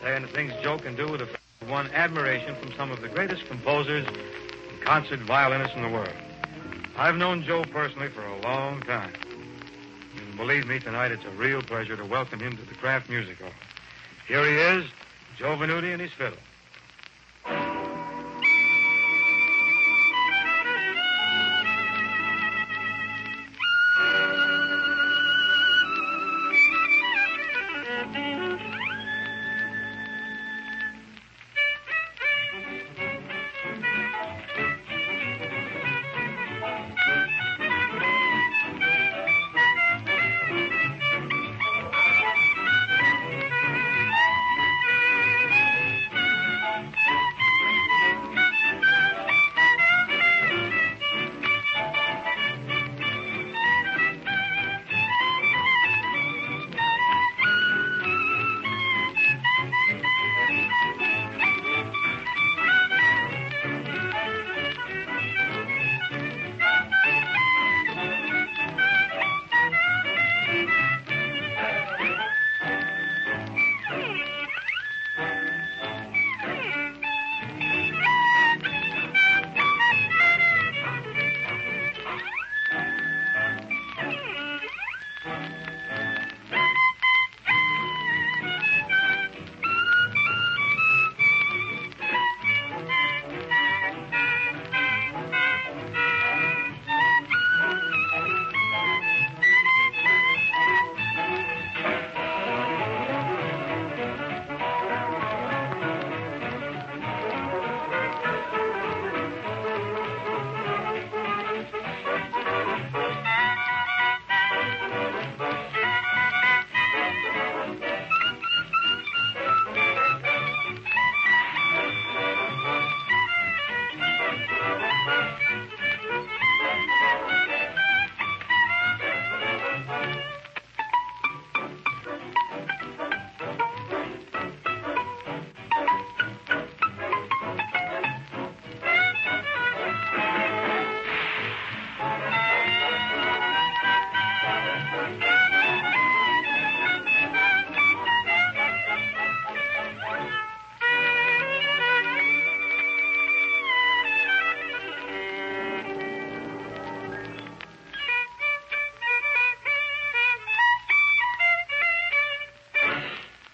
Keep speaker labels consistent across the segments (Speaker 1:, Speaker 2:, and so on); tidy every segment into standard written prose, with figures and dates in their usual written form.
Speaker 1: saying the things Joe can do with won admiration from some of the greatest composers and concert violinists in the world. I've known Joe personally for a long time. And believe me, tonight it's a real pleasure to welcome him to the Kraft Music Hall. Here he is, Joe Venuti and his fiddle.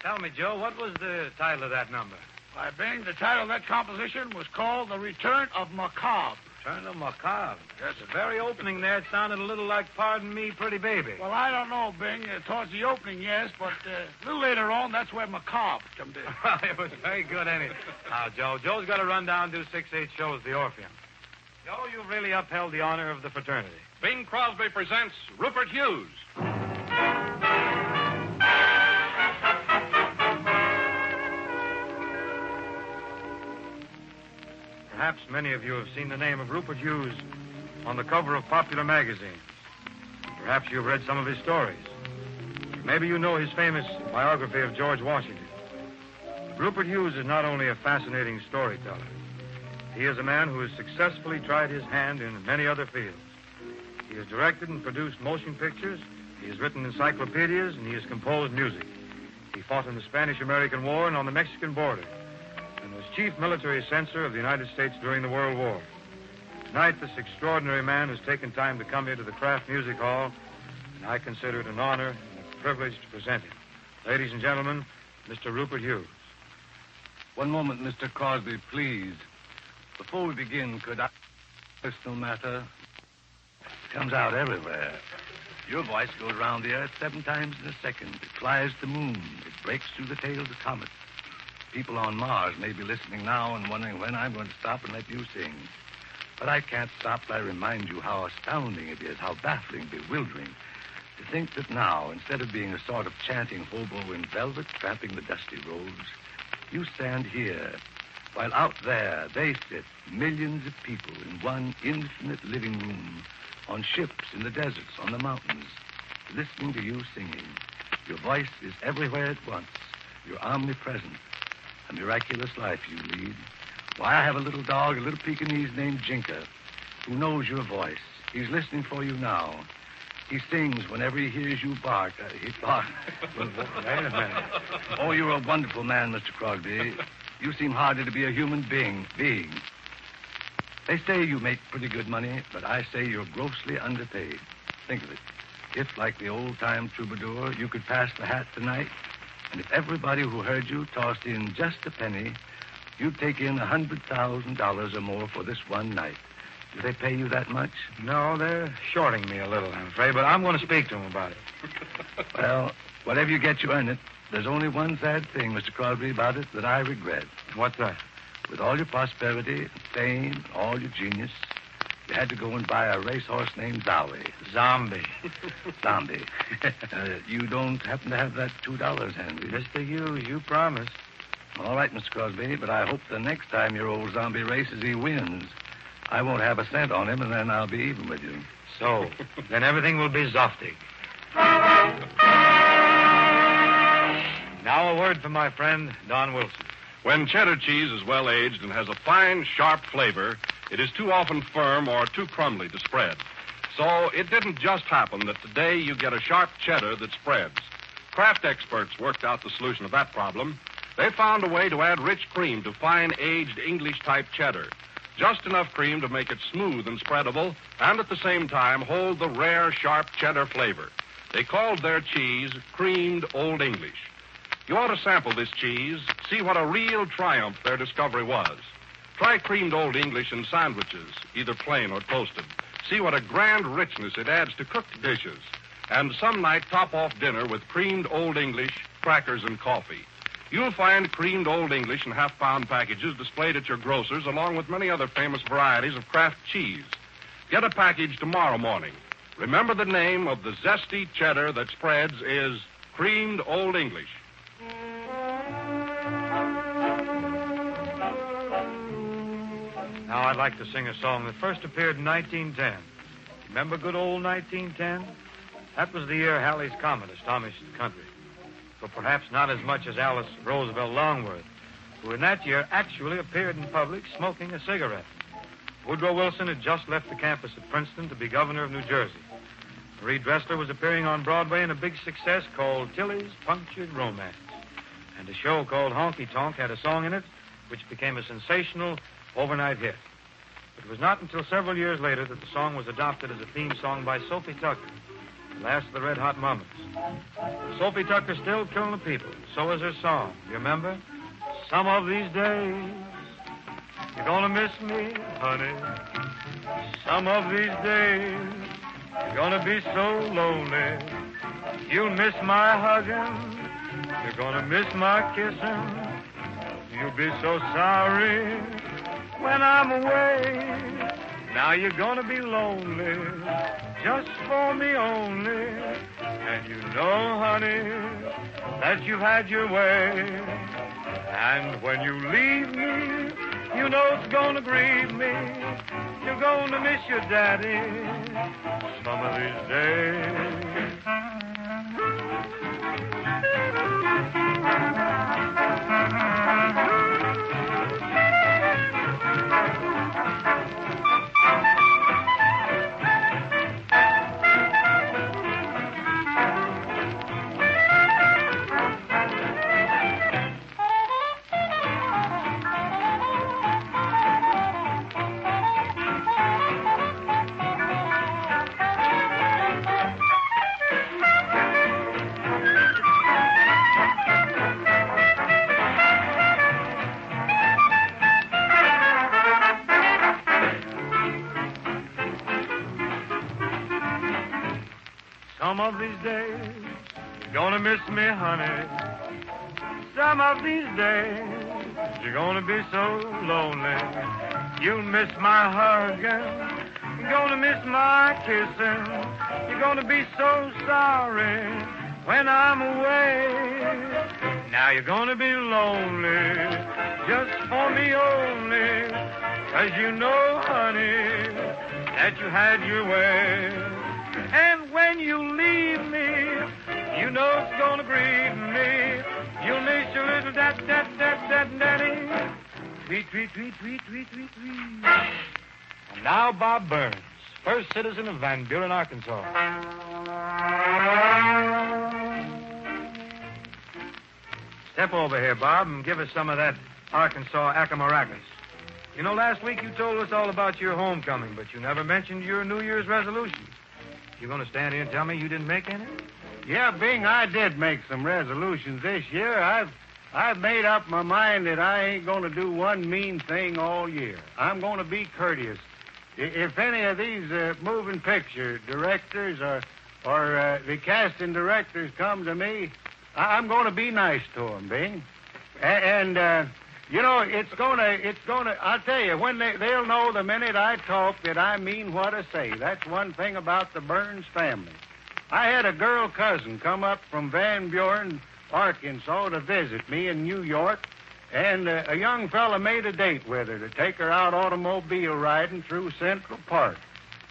Speaker 1: Tell me, Joe, what was the title of that number?
Speaker 2: Why, Bing, the title of that composition was called The Return of Macabre.
Speaker 1: Return of Macabre. Yes, the very opening there, it sounded a little like Pardon Me, Pretty Baby.
Speaker 2: Well, I don't know, Bing. Towards the opening, yes, but a little later on, that's where macabre comes in.
Speaker 1: Well, it was very good, anyway. Now, Joe's got to run down and do 6-8 shows at the Orpheum. Joe, you've really upheld the honor of the fraternity.
Speaker 3: Bing Crosby presents Rupert Hughes.
Speaker 1: Perhaps many of you have seen the name of Rupert Hughes on the cover of popular magazines. Perhaps you've read some of his stories. Maybe you know his famous biography of George Washington. But Rupert Hughes is not only a fascinating storyteller. He is a man who has successfully tried his hand in many other fields. He has directed and produced motion pictures. He has written encyclopedias, and he has composed music. He fought in the Spanish-American War and on the Mexican border, and was chief military censor of the United States during the World War. Tonight, this extraordinary man has taken time to come here to the Kraft Music Hall, and I consider it an honor and a privilege to present him. Ladies and gentlemen, Mr. Rupert Hughes.
Speaker 4: One moment, Mr. Crosby, please. Before we begin, could I... Personal matter comes out everywhere. Your voice goes around the earth 7 times in a second. It flies to the moon. It breaks through the tails of comets. People on Mars may be listening now and wondering when I'm going to stop and let you sing. But I can't stop till I remind you how astounding it is, how baffling, bewildering, to think that now, instead of being a sort of chanting hobo in velvet tramping the dusty roads, you stand here, while out there they sit, millions of people in one infinite living room, on ships, in the deserts, on the mountains, listening to you singing. Your voice is everywhere at once. You're omnipresent. A miraculous life you lead. Why, I have a little dog, a little Pekingese named Jinka, who knows your voice. He's listening for you now. He sings whenever he hears you bark. He barks.
Speaker 1: Wait a minute.
Speaker 4: Oh, you're a wonderful man, Mr. Crosby. You seem hardly to be a human being. They say you make pretty good money, but I say you're grossly underpaid. Think of it. If, like the old-time troubadour, you could pass the hat tonight, and if everybody who heard you tossed in just a penny, you'd take in $100,000 or more for this one night. Do they pay you that much?
Speaker 1: No, they're shorting me a little, I'm afraid, but I'm going to speak to them about it.
Speaker 4: Well, whatever you get, you earn it. There's only one sad thing, Mr. Crosby, about it that I regret.
Speaker 1: What's that?
Speaker 4: With all your prosperity, fame, all your genius, you had to go and buy a racehorse named Zowie.
Speaker 1: Zombie.
Speaker 4: Zombie. You don't happen to have that $2 handy?
Speaker 1: Mr. Hughes, you promised.
Speaker 4: All right, Mr. Crosby, but I hope the next time your old zombie races, he wins. I won't have a cent on him, and then I'll be even with you.
Speaker 1: So, then everything will be zoftig. Now a word from my friend, Don Wilson.
Speaker 3: When cheddar cheese is well aged and has a fine, sharp flavor, it is too often firm or too crumbly to spread. So it didn't just happen that today you get a sharp cheddar that spreads. Kraft experts worked out the solution of that problem. They found a way to add rich cream to fine, aged English-type cheddar. Just enough cream to make it smooth and spreadable, and at the same time hold the rare, sharp cheddar flavor. They called their cheese creamed Old English. You ought to sample this cheese, see what a real triumph their discovery was. Try creamed Old English in sandwiches, either plain or toasted. See what a grand richness it adds to cooked dishes. And some night top off dinner with creamed Old English, crackers, and coffee. You'll find creamed Old English in half-pound packages displayed at your grocer's, along with many other famous varieties of Kraft cheese. Get a package tomorrow morning. Remember, the name of the zesty cheddar that spreads is creamed Old English.
Speaker 1: Now I'd like to sing a song that first appeared in 1910. Remember good old 1910? That was the year Halley's Comet astonished the country. But perhaps not as much as Alice Roosevelt Longworth, who in that year actually appeared in public smoking a cigarette. Woodrow Wilson had just left the campus at Princeton to be governor of New Jersey. Marie Dressler was appearing on Broadway in a big success called Tilly's Punctured Romance. And a show called Honky Tonk had a song in it which became a sensational overnight hit. It was not until several years later that the song was adopted as a theme song by Sophie Tucker, the last of the Red Hot Mamas. Sophie Tucker's still killing the people. So is her song. You remember? Some of these days, you're gonna miss me, honey. Some of these days, you're gonna be so lonely. You'll miss my hugging. You're gonna miss my kissing. You'll be so sorry when I'm away. Now you're gonna be lonely, just for me only. And you know, honey, that you've had your way. And when you leave me, you know it's gonna grieve me. You're gonna miss your daddy some of these days. Some of these days, you're gonna miss me, honey. Some of these days, you're gonna be so lonely. You'll miss my hugging. You're gonna miss my kissing. You're gonna be so sorry when I'm away. Now you're gonna be lonely, just for me only. 'Cause you know, honey, that you had your way. And when you leave me, you know it's gonna grieve me. You'll miss your little daddy. Tweet, tweet, tweet, tweet, tweet, tweet, tweet. And now Bob Burns, first citizen of Van Buren, Arkansas. Step over here, Bob, and give us some of that Arkansas acamarakas. You know, last week you told us all about your homecoming, but you never mentioned your New Year's resolutions. You going to stand here and tell me you didn't make any?
Speaker 5: Yeah, Bing, I did make some resolutions this year. I've made up my mind that I ain't going to do one mean thing all year. I'm going to be courteous. If any of these moving picture directors or the casting directors come to me, I'm going to be nice to them, Bing. And you know, it's gonna, I'll tell you, when they'll know the minute I talk that I mean what I say. That's one thing about the Burns family. I had a girl cousin come up from Van Buren, Arkansas, to visit me in New York, and a young fella made a date with her to take her out automobile riding through Central Park.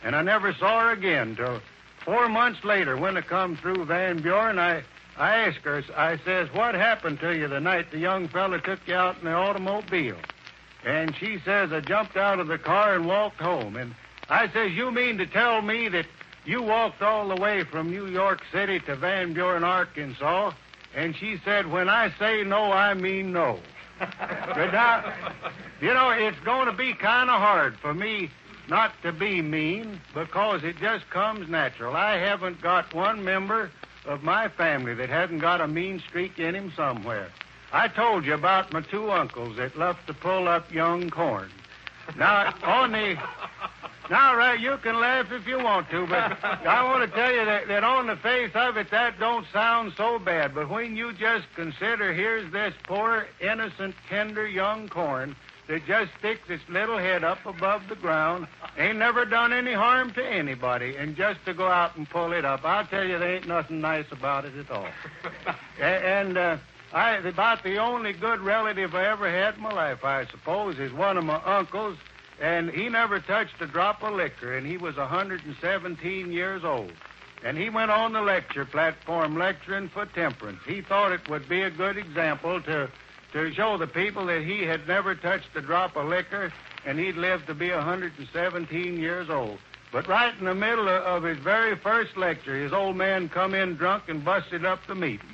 Speaker 5: And I never saw her again till 4 months later when I come through Van Buren. I asked her, I says, what happened to you the night the young fella took you out in the automobile? And she says, I jumped out of the car and walked home. And I says, you mean to tell me that you walked all the way from New York City to Van Buren, Arkansas? And she said, when I say no, I mean no. But now, you know, it's going to be kind of hard for me not to be mean because it just comes natural. I haven't got one member of my family that hasn't got a mean streak in him somewhere. I told you about my two uncles that love to pull up young corn. Now, right, you can laugh if you want to, but I want to tell you that on the face of it, that don't sound so bad. But when you just consider here's this poor, innocent, tender young corn that just sticks its little head up above the ground, ain't never done any harm to anybody, and just to go out and pull it up, I'll tell you there ain't nothing nice about it at all. And about the only good relative I ever had in my life, I suppose, is one of my uncles, and he never touched a drop of liquor, and he was 117 years old. And he went on the lecture platform lecturing for temperance. He thought it would be a good example to show the people that he had never touched a drop of liquor, and he'd lived to be 117 years old. But right in the middle of his very first lecture, his old man come in drunk and busted up the meeting.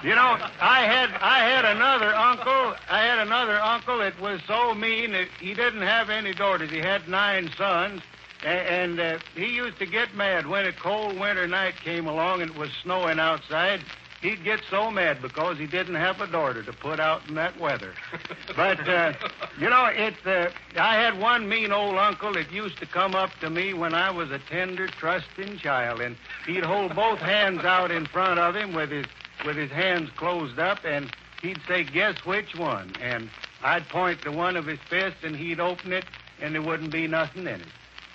Speaker 5: You know, I had another uncle that was so mean that he didn't have any daughters. He had 9 sons, and he used to get mad when a cold winter night came along and it was snowing outside. He'd get so mad because he didn't have a daughter to put out in that weather. But, you know, I had one mean old uncle that used to come up to me when I was a tender, trusting child, and he'd hold both hands out in front of him with his hands closed up, and he'd say, guess which one? And I'd point to one of his fists, and he'd open it, and there wouldn't be nothing in it.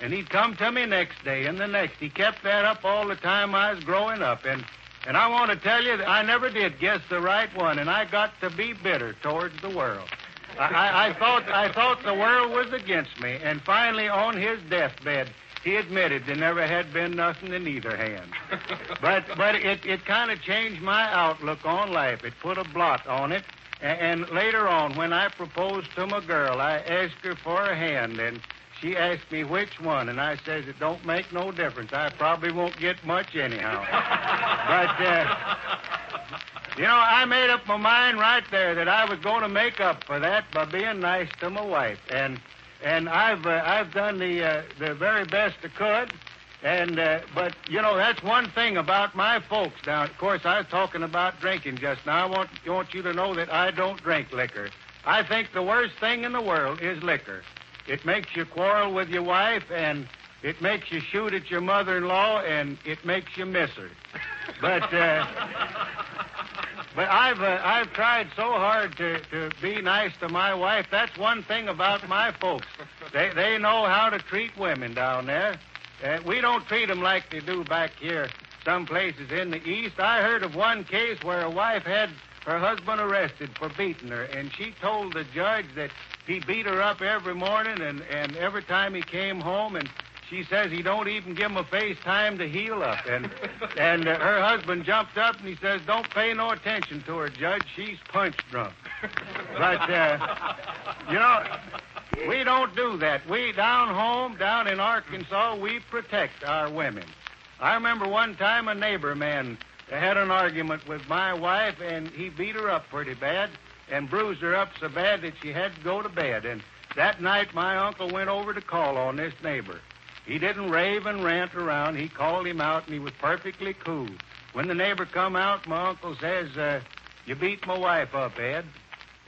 Speaker 5: And he'd come to me next day and the next. He kept that up all the time I was growing up, and I want to tell you that I never did guess the right one, and I got to be bitter towards the world. I thought the world was against me, and finally on his deathbed, he admitted there never had been nothing in either hand. But it kind of changed my outlook on life. It put a blot on it, and later on, when I proposed to my girl, I asked her for a hand, and she asked me which one, and I says, it don't make no difference. I probably won't get much anyhow. But, you know, I made up my mind right there that I was going to make up for that by being nice to my wife. And I've done the very best I could. But, you know, that's one thing about my folks. Now, of course, I was talking about drinking just now. I want you to know that I don't drink liquor. I think the worst thing in the world is liquor. It makes you quarrel with your wife, and it makes you shoot at your mother-in-law, and it makes you miss her. But I've tried so hard to be nice to my wife. That's one thing about my folks. They know how to treat women down there. We don't treat them like they do back here, some places in the East. I heard of one case where a wife had her husband arrested for beating her, and she told the judge that he beat her up every morning and every time he came home, and she says he don't even give him a face time to heal up. And her husband jumped up and he says, don't pay no attention to her, Judge. She's punch drunk. But, you know, we don't do that. We down home, down in Arkansas, we protect our women. I remember one time a neighbor man had an argument with my wife, and he beat her up pretty bad and bruised her up so bad that she had to go to bed. And that night, my uncle went over to call on this neighbor. He didn't rave and rant around. He called him out, and he was perfectly cool. When the neighbor come out, my uncle says, you beat my wife up, Ed.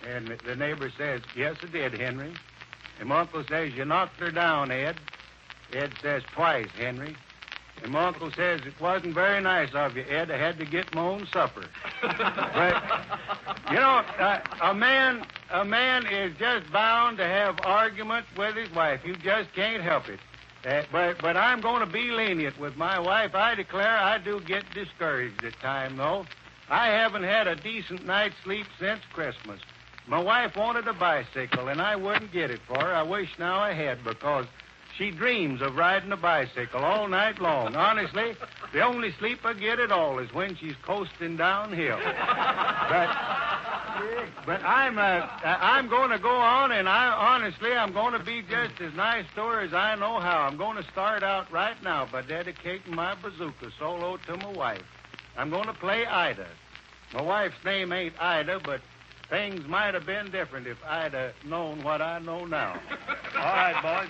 Speaker 5: And the neighbor says, yes, I did, Henry. And my uncle says, you knocked her down, Ed. Ed says, twice, Henry. And my uncle says, it wasn't very nice of you, Ed. I had to get my own supper. But, you know, a man is just bound to have argument with his wife. You just can't help it. But I'm going to be lenient with my wife. I declare I do get discouraged at times, though. I haven't had a decent night's sleep since Christmas. My wife wanted a bicycle, and I wouldn't get it for her. I wish now I had, because she dreams of riding a bicycle all night long. Honestly, the only sleep I get at all is when she's coasting downhill. But I'm going to go on, and I'm going to be just as nice to her as I know how. I'm going to start out right now by dedicating my bazooka solo to my wife. I'm going to play Ida. My wife's name ain't Ida, but things might have been different if I'd have known what I know now. All right, boys.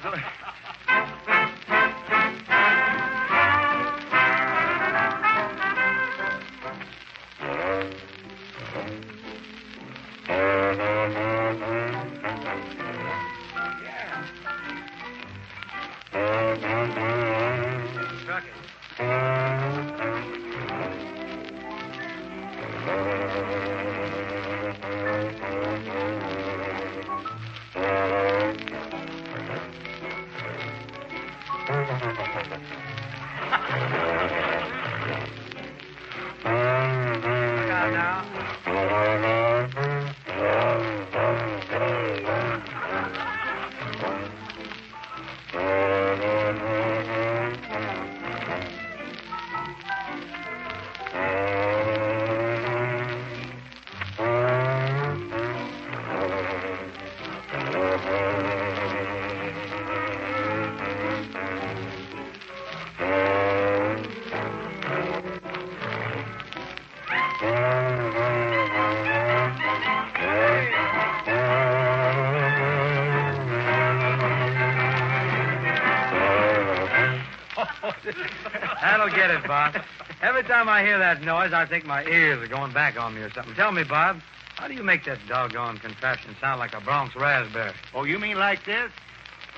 Speaker 1: That'll get it, Bob. Every time I hear that noise, I think my ears are going back on me or something. Tell me, Bob, how do you make that doggone contraption sound like a Bronx raspberry?
Speaker 5: Oh, you mean like this?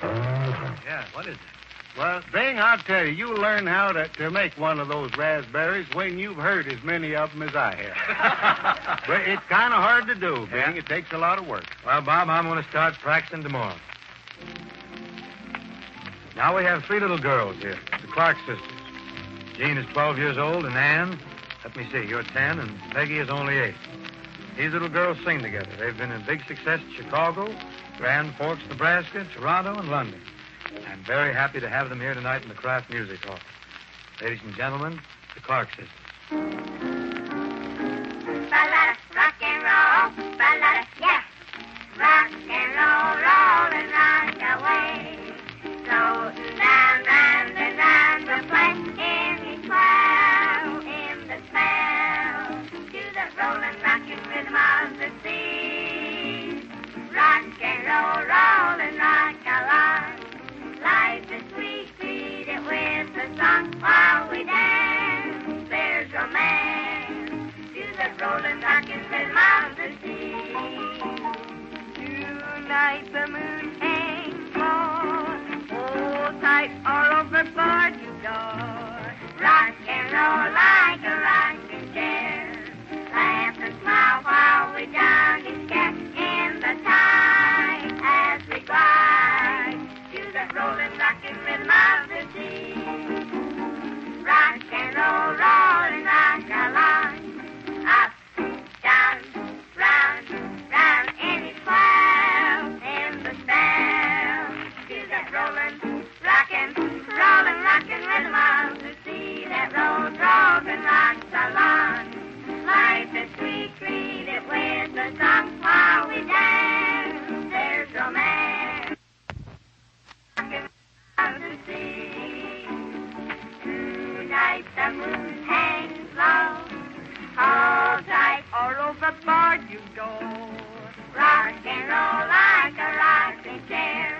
Speaker 1: Yeah, what is it?
Speaker 5: Well, Bing, I'll tell you, you'll learn how to make one of those raspberries when you've heard as many of them as I have. But it's kind of hard to do, Bing.
Speaker 1: Yeah?
Speaker 5: It takes a lot of work.
Speaker 1: Well, Bob, I'm going to start practicing tomorrow. Now we have 3 little girls here, the Clark sisters. Jean is 12 years old, and Ann, let me see, you're 10, and Peggy is only 8. These little girls sing together. They've been a big success in Chicago, Grand Forks, Nebraska, Toronto, and London. I'm very happy to have them here tonight in the Kraft Music Hall. Ladies and gentlemen, the Clark sisters.
Speaker 6: Ba-la-da, rock and roll, ba-la-da, yeah. Rock and roll, roll and rock away. Floating down, round and round the place in the swell, in the spell, to the rolling, rocking rhythm of the sea. Rock and roll and rock along. Life is sweet, greet it with a song while we dance. There's romance to the rolling, rocking rhythm of the sea. Tonight the moon hangs low. Hold tight or overboard you go. Rock and roll like a rocking chair. Laugh and smile while we jog and skip in the tide as we glide to the rolling, rocking rhythm of the sea. Rock and roll and rock along. Up, down, round, round any swell in the spell to that rolling, rocking rhythm of the sea that rolls and rocks along. board you go. Rock and roll like a rocking chair.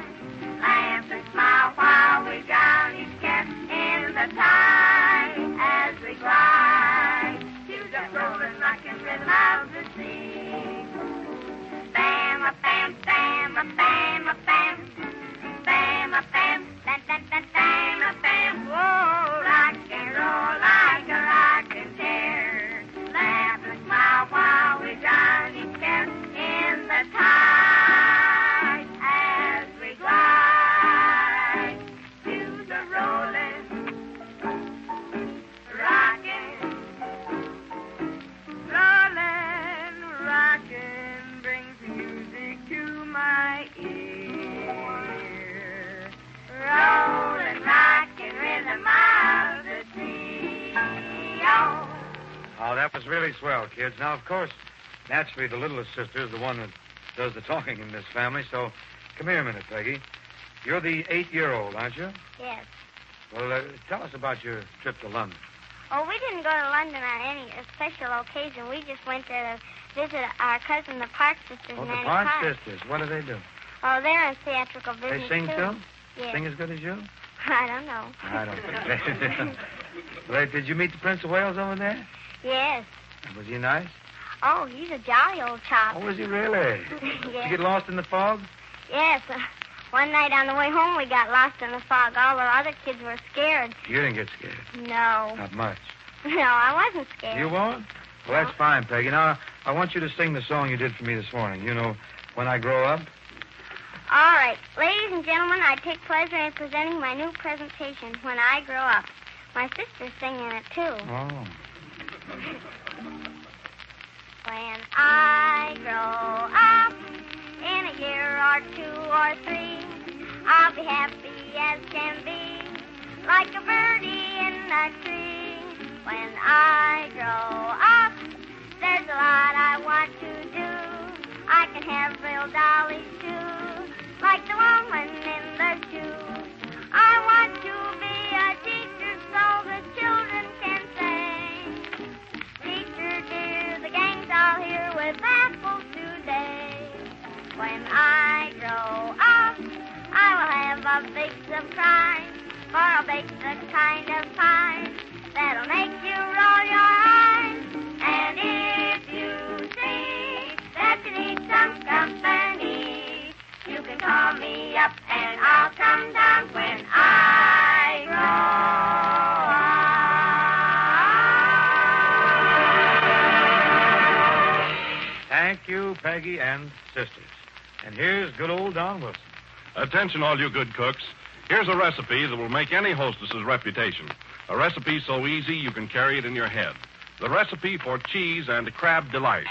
Speaker 6: Laugh and smile while we drown each care in the tide as we glide to the rolling rocking rhythm of the sea. Bam a bam, bam a bam a bam, bam a bam, bam bam bam bam a bam. Whoa, rock and roll like a rocking chair. Laugh and smile while we drown each care in the tide as we glide to the rolling, rocking, rolling, rocking brings music to my ear. Rolling, rocking rhythm of the sea. Oh.
Speaker 1: Oh, that was really swell, kids. Now, of course, naturally, the littlest sister is the one that does the talking in this family, so come here a minute, Peggy. You're the 8-year-old, aren't you?
Speaker 7: Yes.
Speaker 1: Well, tell us about your trip to London.
Speaker 7: Oh, we didn't go to London on any special occasion. We just went to visit our cousin, the Park Sisters.
Speaker 1: Oh,
Speaker 7: in
Speaker 1: the
Speaker 7: Annie
Speaker 1: Park
Speaker 7: Park.
Speaker 1: Sisters. What do they do?
Speaker 7: Oh, they're in theatrical business,
Speaker 1: They sing, too?
Speaker 7: Yes.
Speaker 1: Sing as good as you?
Speaker 7: I don't know.
Speaker 1: I don't think they Well, did you meet the Prince of Wales over there?
Speaker 7: Yes.
Speaker 1: Was he nice?
Speaker 7: Oh, he's a jolly old chap.
Speaker 1: Oh, was he really? Did you
Speaker 7: Yes.
Speaker 1: get lost in the fog?
Speaker 7: Yes. One night on the way home, we got lost in the fog. All the other kids were scared.
Speaker 1: You didn't get scared.
Speaker 7: No.
Speaker 1: Not much.
Speaker 7: No, I wasn't scared.
Speaker 1: You won't? Well, that's fine, Peggy. Now, I want you to sing the song you did for me this morning. You know, When I Grow Up.
Speaker 7: All right. Ladies and gentlemen, I take pleasure in presenting my new presentation, When I Grow Up. My sister's singing it, too.
Speaker 1: Oh.
Speaker 7: When I grow up, in a year or 2 or 3, I'll be happy as can be, like a birdie in a tree. When I grow up, there's a lot I want to do. I can have real dollies too, like the woman in the shoe. I want to be a teacher so the children can sing. Teacher dear, the gang's all here with apples today. When I grow up, I will have a big surprise, for I'll bake the kind of pie that'll make you roll your eyes. And if you see that you need some company, you can call me up and I'll come down when I grow up.
Speaker 1: Thank you, Peggy and sisters. And here's good old Don Wilson.
Speaker 3: Attention, all you good cooks. Here's a recipe that will make any hostess's reputation. A recipe so easy you can carry it in your head. The recipe for cheese and crab delight.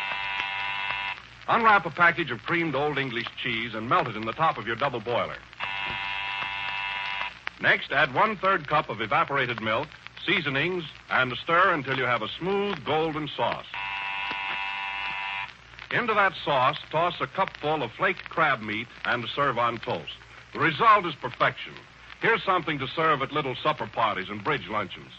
Speaker 3: Unwrap a package of creamed Old English cheese and melt it in the top of your double boiler. Next, add 1/3 cup of evaporated milk, seasonings, and stir until you have a smooth golden sauce. Into that sauce, toss a cupful of flaked crab meat and serve on toast. The result is perfection. Here's something to serve at little supper parties and bridge luncheons.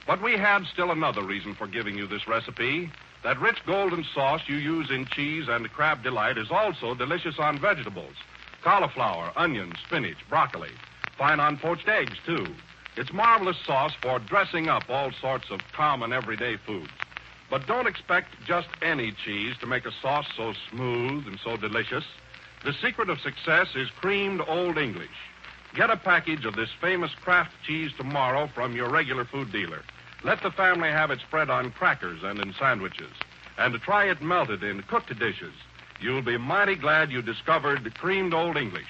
Speaker 3: But we had still another reason for giving you this recipe. That rich golden sauce you use in cheese and crab delight is also delicious on vegetables. Cauliflower, onions, spinach, broccoli. Fine on poached eggs, too. It's marvelous sauce for dressing up all sorts of common everyday foods. But don't expect just any cheese to make a sauce so smooth and so delicious. The secret of success is creamed Old English. Get a package of this famous Kraft cheese tomorrow from your regular food dealer. Let the family have it spread on crackers and in sandwiches. And to try it melted in cooked dishes. You'll be mighty glad you discovered creamed Old English.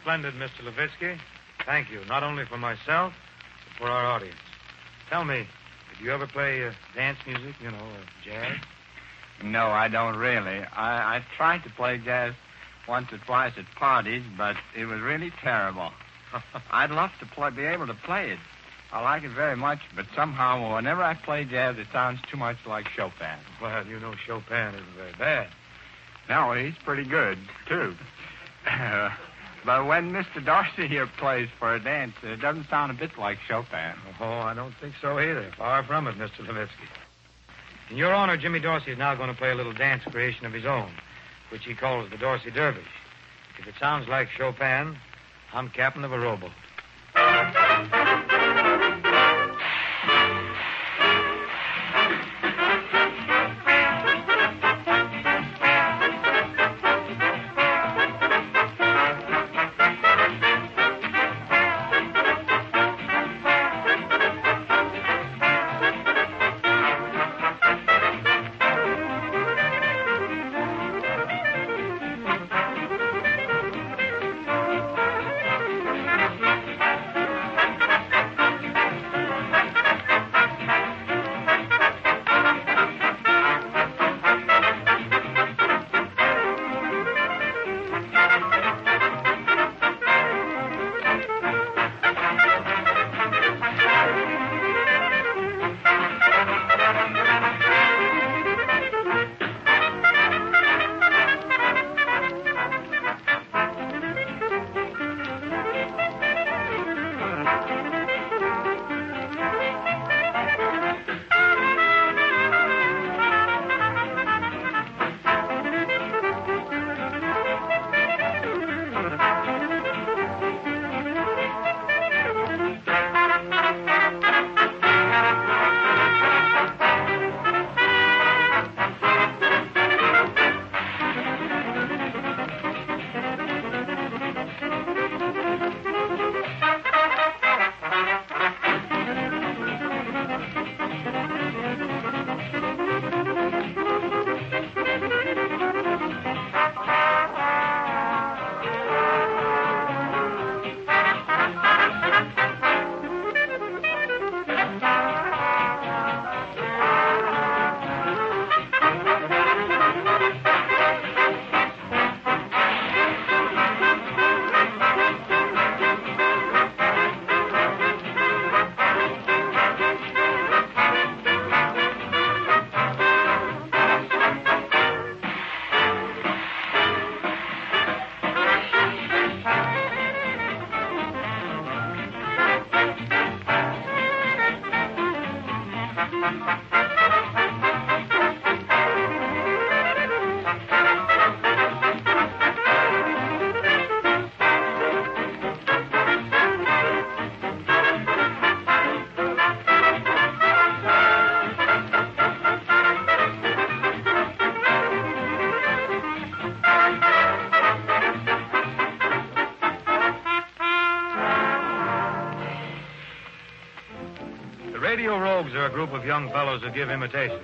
Speaker 1: splendid, Mr. Levitsky. Thank you, not only for myself, but for our audience. Tell me, did you ever play dance music, jazz?
Speaker 8: No, I don't really. I tried to play jazz once or twice at parties, but it was really terrible. I'd love to be able to play it. I like it very much, but somehow, whenever I play jazz, it sounds too much like Chopin.
Speaker 1: Well, Chopin isn't very bad.
Speaker 8: No, he's pretty good, too. But when Mr. Dorsey here plays for a dance, it doesn't sound a bit like Chopin.
Speaker 1: Oh, I don't think so either. Far from it, Mr. Levitsky. In your honor, Jimmy Dorsey is now going to play a little dance creation of his own, which he calls the Dorsey Dervish. If it sounds like Chopin, I'm captain of a rowboat. Radio rogues are a group of young fellows who give imitations.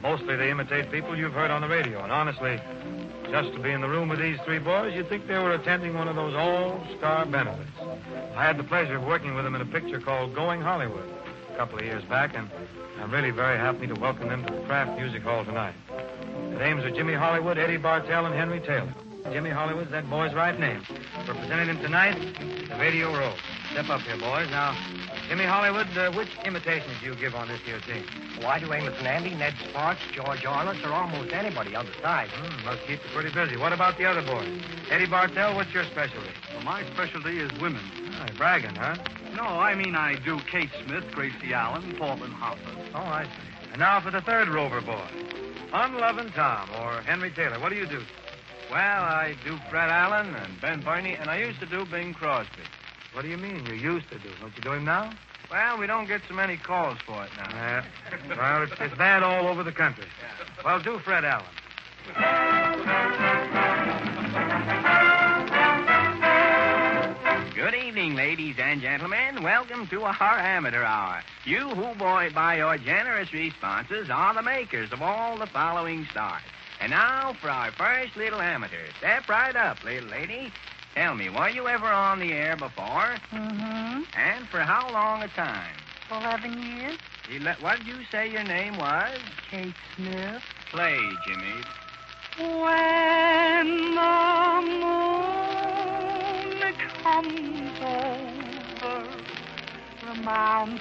Speaker 1: Mostly they imitate people you've heard on the radio. And honestly, just to be in the room with these three boys, you'd think they were attending one of those all-star benefits. I had the pleasure of working with them in a picture called Going Hollywood a couple of years back, and I'm really very happy to welcome them to the Kraft Music Hall tonight. The names are Jimmy Hollywood, Eddie Bartell, and Henry Taylor. Jimmy Hollywood's that boy's right name. Representing him tonight, the Radio Rogue. Step up here, boys. Now, Jimmy Hollywood, which imitations do you give on this here team?
Speaker 9: Well, I do Amos and Andy, Ned Sparks, George Arliss, or almost anybody on the side.
Speaker 1: Must keep you pretty busy. What about the other boys? Eddie Bartell, what's your specialty?
Speaker 10: Well, my specialty is women.
Speaker 1: Bragging, huh?
Speaker 10: No, I mean I do Kate Smith, Gracie Allen, Portland Hopper.
Speaker 1: Oh, I see. And now for the third Rover boy. Unloving Tom, or Henry Taylor. What do you do?
Speaker 8: Well, I do Fred Allen and Ben Burney, and I used to do Bing Crosby.
Speaker 1: What do you mean you used to do? Don't you do him now?
Speaker 8: Well, we don't get so many calls for it now.
Speaker 1: Well, it's bad all over the country. Well, do Fred Allen.
Speaker 11: Good evening, ladies and gentlemen. Welcome to our Amateur Hour. You who, by your generous responses, are the makers of all the following stars. And now for our first little amateur. Step right up, little lady. Tell me, were you ever on the air before?
Speaker 9: Mm-hmm.
Speaker 11: And for how long a time?
Speaker 9: 11 years.
Speaker 11: What did you say your name was?
Speaker 9: Kate Smith.
Speaker 11: Play, Jimmy.
Speaker 12: When the moon comes over the mountain,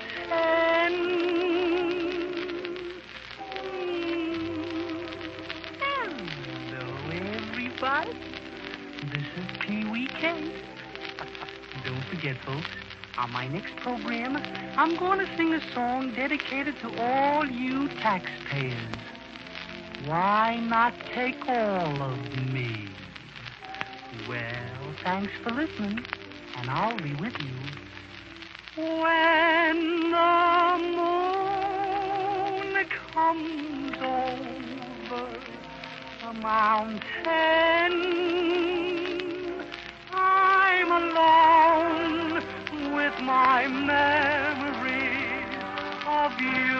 Speaker 12: hello, everybody. This is Pee Wee K. Don't forget, folks, on my next program, I'm going to sing a song dedicated to all you taxpayers. Why not take all of me? Well, thanks for listening, and I'll be with you when the moon comes over the mountain. I'm alone with my memories of you.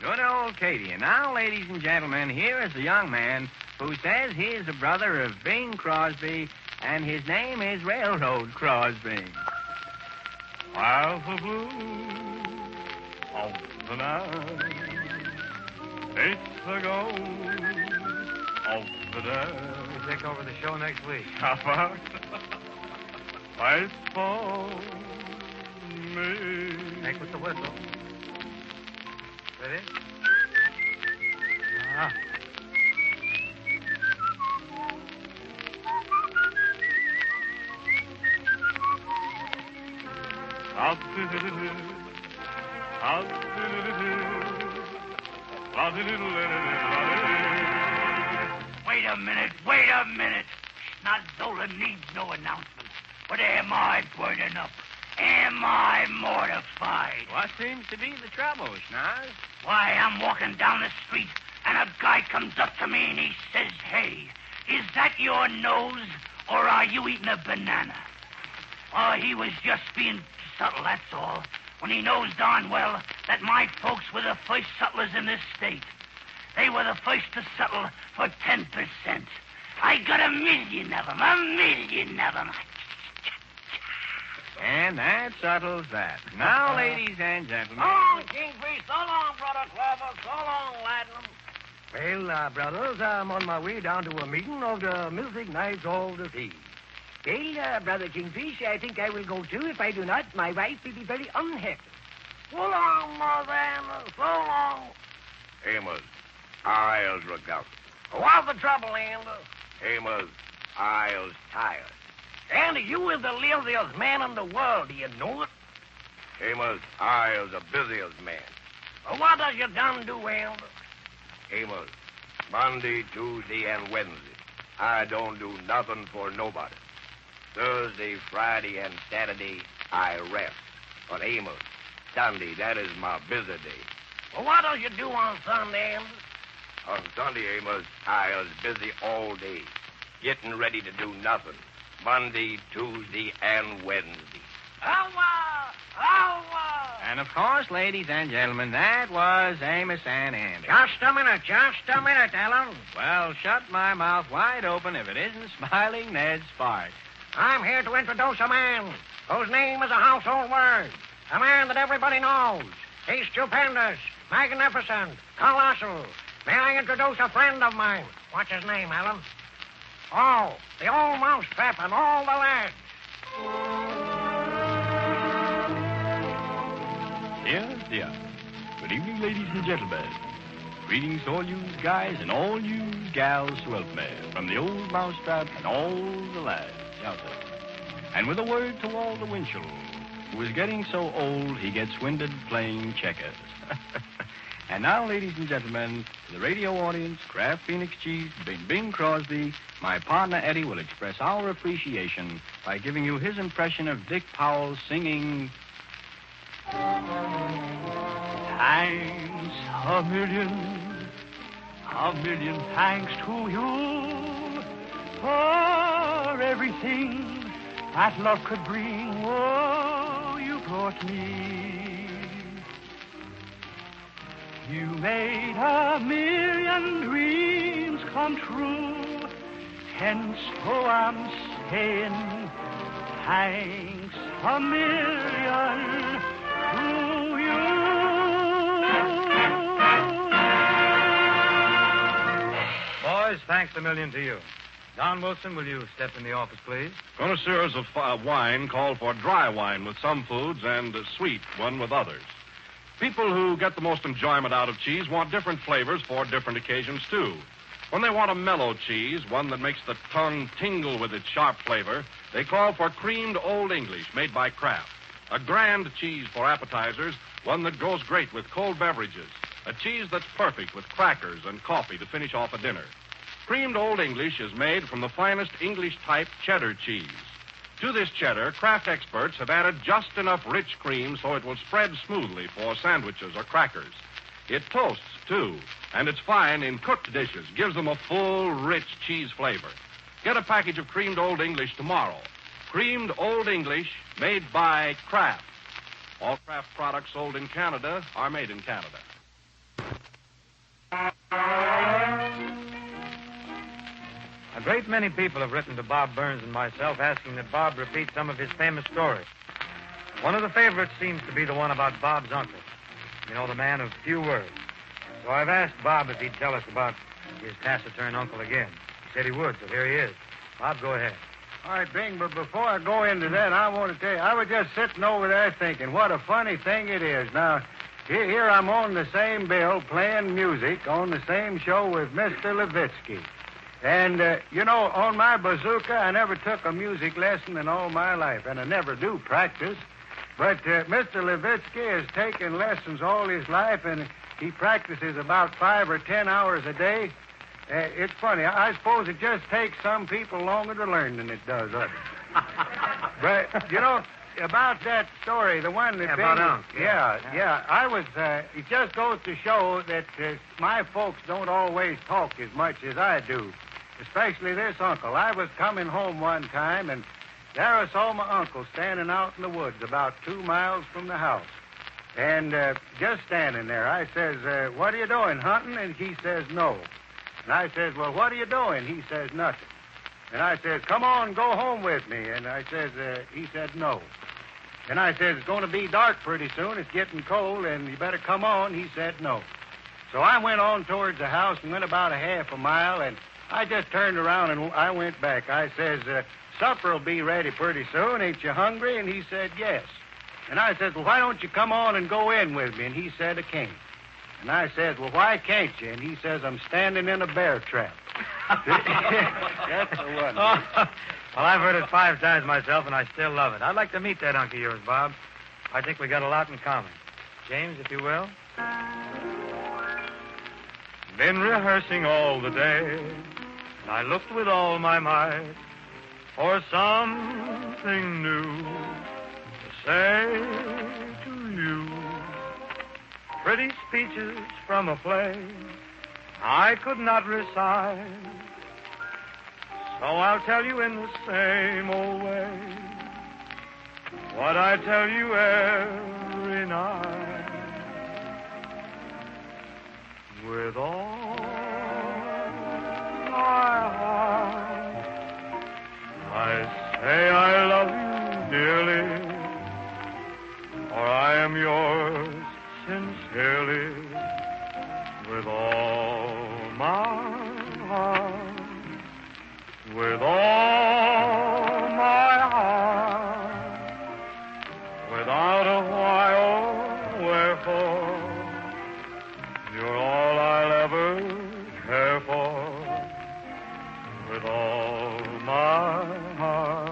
Speaker 11: Good old Katie. And now, ladies and gentlemen, here is a young man who says he is a brother of Bing Crosby, and his name is Railroad Crosby.
Speaker 13: While the blue of the night takes the gold of the day.
Speaker 1: We'll take over the show next week.
Speaker 13: How about fight for me?
Speaker 1: Make with the whistle. Ready? Ah.
Speaker 2: Wait a minute. Snodzola needs no announcement. But am I burning up? Am I mortified?
Speaker 11: What seems to be the trouble, Schnoz?
Speaker 2: Why, I'm walking down the street, and a guy comes up to me and he says, "Hey, is that your nose, or are you eating a banana?" Oh, he was just being subtle, that's all, when he knows darn well that my folks were the first settlers in this state. They were the first to settle for 10%. I got a million of them.
Speaker 11: And that settles that. Now, ladies and gentlemen.
Speaker 9: Oh, Kingfish, so long, Brother Clover, so long, Latinum. Well, brothers, I'm on my way down to a meeting of the Music Knights of the Sea. Well, Brother Kingfish, I think I will go too. If I do not, my wife will be very unhappy. So long, Mother Anna, so long.
Speaker 5: Amos, I'll look out.
Speaker 9: What's the trouble, Andy?
Speaker 5: Amos, I'll tired.
Speaker 9: Andy, you is the laziest man in the world. Do you know it?
Speaker 5: Amos, I'll the busiest man.
Speaker 9: What does your gun do, Andy?
Speaker 5: Amos, Monday, Tuesday, and Wednesday, I don't do nothing for nobody. Thursday, Friday, and Saturday, I rest. But Amos, Sunday, that is my busy day.
Speaker 9: Well, what does you do on Sunday, Andy?
Speaker 5: On Sunday, Amos, I was busy all day, getting ready to do nothing. Monday, Tuesday, and Wednesday.
Speaker 11: And, of course, ladies and gentlemen, that was Amos and Andy.
Speaker 9: Just a minute, Ellen.
Speaker 11: Well, shut my mouth wide open if it isn't Smiling Ned Sparks.
Speaker 9: I'm here to introduce a man whose name is a household word. A man that everybody knows. He's stupendous, magnificent, colossal. May I introduce a friend of mine? What's his name, Ellen? Oh, the old mousetrap and all the lads.
Speaker 13: Dear. Good evening, ladies and gentlemen. Greetings to all you guys and all you gals who help me, from the old mousetrap and all the lads. Yes, sir. And with a word to all the Winchell, who is getting so old he gets winded playing checkers. And now, ladies and gentlemen, to the radio audience, Kraft Phoenix Cheese, Bing Crosby, my partner Eddie will express our appreciation by giving you his impression of Dick Powell singing...
Speaker 12: Thanks a million thanks to you for everything that love could bring. Oh, you brought me. You made a million dreams come true. And so I'm saying thanks a million to you.
Speaker 1: Boys, thanks a million to you. Don Wilson, will you step in the office, please?
Speaker 3: Connoisseurs of wine call for dry wine with some foods and a sweet one with others. People who get the most enjoyment out of cheese want different flavors for different occasions, too. When they want a mellow cheese, one that makes the tongue tingle with its sharp flavor, they call for creamed Old English made by Kraft. A grand cheese for appetizers, one that goes great with cold beverages. A cheese that's perfect with crackers and coffee to finish off a dinner. Creamed Old English is made from the finest English-type cheddar cheese. To this cheddar, Kraft experts have added just enough rich cream so it will spread smoothly for sandwiches or crackers. It toasts, too, and it's fine in cooked dishes, gives them a full, rich cheese flavor. Get a package of Creamed Old English tomorrow. Creamed Old English, made by Kraft. All Kraft products sold in Canada are made in Canada.
Speaker 1: A great many people have written to Bob Burns and myself asking that Bob repeat some of his famous stories. One of the favorites seems to be the one about Bob's uncle. You know, the man of few words. So I've asked Bob if he'd tell us about his taciturn uncle again. He said he would, so here he is. Bob, go ahead.
Speaker 5: All right, Bing, but before I go into that, I want to tell you, I was just sitting over there thinking, what a funny thing it is. Now, here I'm on the same bill playing music on the same show with Mr. Levitsky. And, on my bazooka, I never took a music lesson in all my life, and I never do practice. But Mr. Levitsky has taken lessons all his life, and he practices about 5 or 10 hours a day. It's funny. I suppose it just takes some people longer to learn than it does others. But, about that story, the one that...
Speaker 1: about Unc.
Speaker 5: Yeah. I was... it just goes to show that my folks don't always talk as much as I do. Especially this uncle. I was coming home one time, and there I saw my uncle standing out in the woods about 2 miles from the house. And just standing there, I says, what are you doing, hunting? And he says, no. And I says, well, what are you doing? He says, nothing. And I says, come on, go home with me. And I says, he said, no. And I says, it's going to be dark pretty soon. It's getting cold, and you better come on. He said, no. So I went on towards the house and went about a half a mile, and I just turned around and I went back. I says, supper will be ready pretty soon. Ain't you hungry? And he said, yes. And I says, well, why don't you come on and go in with me? And he said, I can't. And I says, well, why can't you? And he says, I'm standing in a bear trap. That's the one.
Speaker 1: Well, I've heard it 5 times myself, and I still love it. I'd like to meet that uncle of yours, Bob. I think we got a lot in common. James, if you will. Been rehearsing all the day, and I looked with all my might for something new to say to you. Pretty speeches from a play I could not recite, so I'll tell you in the same old way what I tell you every night. With all my heart, I say I love you dearly, for I am yours sincerely. With all my heart, with all my heart, without a why or wherefore, you're all I'll ever care for. With all my heart.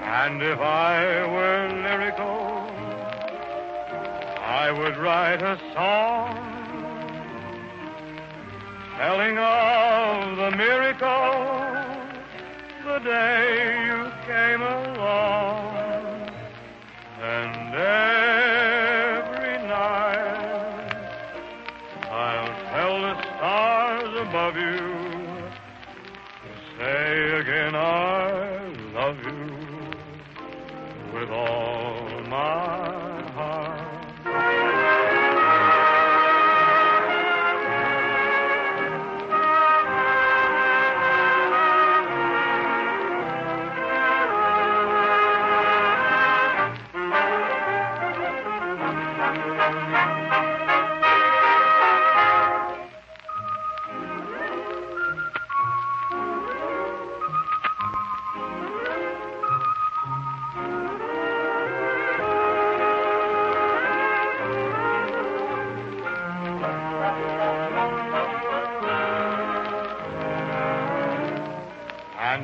Speaker 1: And if I were lyrical, I would write a song telling of the miracle the day you came along. And every night I'll tell the stars above you to say again I love you with all my heart.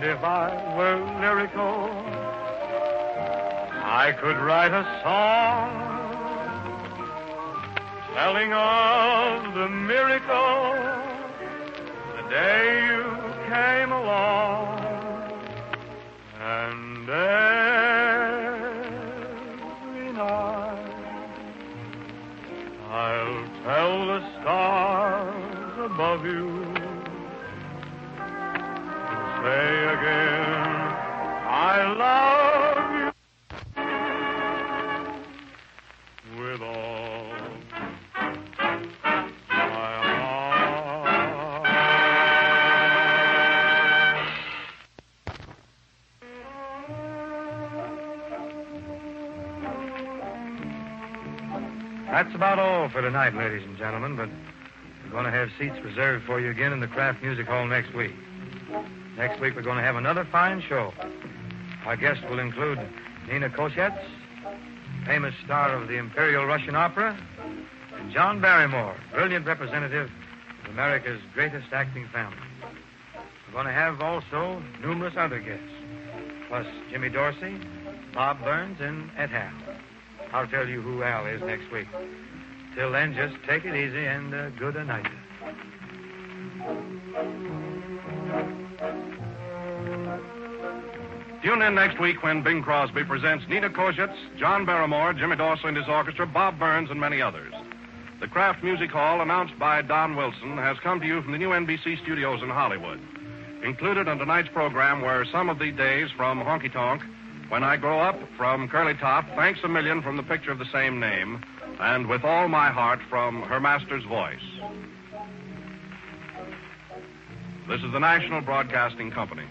Speaker 1: if I were lyrical, I could write a song telling of the miracle the day you came along. And every night I'll tell the stars above you, say again, I love you with all my heart. That's about all for tonight, ladies and gentlemen, but we're going to have seats reserved for you again in the Kraft Music Hall next week. Next week, we're going to have another fine show. Our guests will include Nina Koschetz, famous star of the Imperial Russian Opera, and John Barrymore, brilliant representative of America's greatest acting family. We're going to have also numerous other guests, plus Jimmy Dorsey, Bob Burns, and Ed Hal. I'll tell you who Al is next week. Till then, just take it easy and good night.
Speaker 3: Tune in next week when Bing Crosby presents Nina Koschetz, John Barrymore, Jimmy Dorsey and his orchestra, Bob Burns, and many others. The Kraft Music Hall, announced by Don Wilson, has come to you from the new NBC studios in Hollywood. Included on tonight's program were Some of the Days from Honky Tonk, When I Grow Up from Curly Top, Thanks a Million from the picture of the same name, and With All My Heart from Her Master's Voice. This is the National Broadcasting Company.